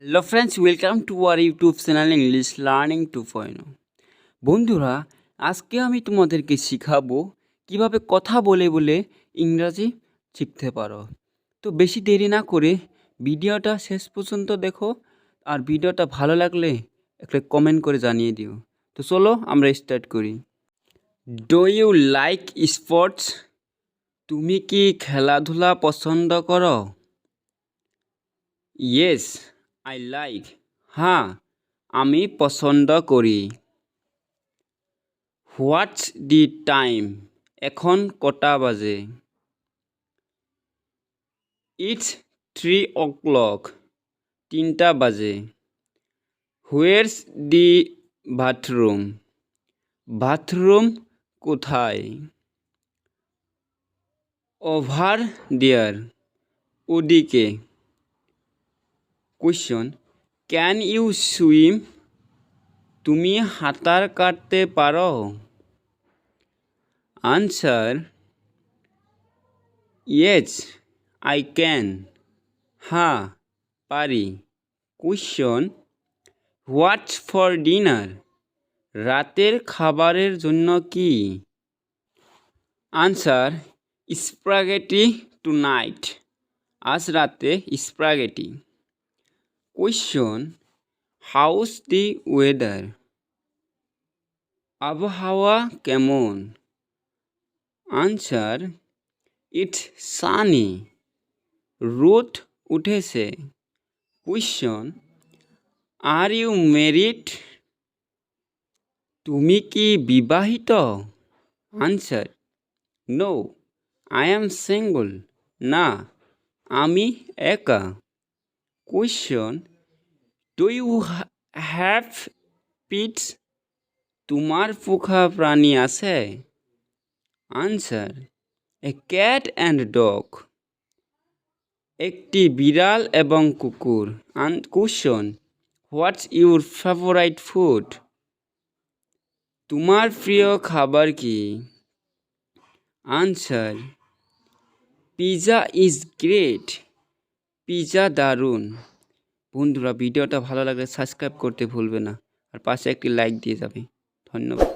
Hello friends, welcome to our YouTube channel English learning 2.0। বন্ধুরা, আজকে আমি তোমাদেরকে শিখাবো কিভাবে কথা বলে বলে ইংরাজি শিখতে পারো। তো বেশি দেরি না করে ভিডিওটা শেষ পর্যন্ত দেখো, আর ভিডিওটা ভালো লাগলে একটা কমেন্ট করে জানিয়ে দিও। তো চলো আমরা স্টার্ট করি। Do you like sports? তুমি কি খেলাধুলা পছন্দ করো? Yes, I like. হ্যাঁ, আমি পছন্দ করি। What's the time? এখন কটা বাজে? It's 3 o'clock। 3টা বাজে। Where's the bathroom? বাথরুম কোথায়? Over there. ওদিকে। Question, can you swim? তুমি সাঁতার কাটতে পারো? Answer, yes I can. হ্যাঁ, পারি। Question, what for dinner? রাতের খাবারের জন্য কি? Answer, spaghetti tonight. আজ রাতে spaghetti. Question, how's the weather? আবহাওয়া কেমন? Answer, it's sunny. রোদ উঠেছে। Question, are you married? তুমি কি বিবাহিত? Answer, no I am single. না, আমি একা। Question, do you have pets? তোমার পোষা প্রাণী আছে? Answer, a cat and dog. একটি বিড়াল এবং কুকুর। Question, what's your favourite food? তোমার প্রিয় খাবার কি? Answer, pizza is great. Pizza দারুণ। বন্ধুরা, ভিডিওটা ভালো লাগলে সাবস্ক্রাইব করতে ভুলবে না, আর পাশে একটি লাইক দিয়ে যাবে। ধন্যবাদ।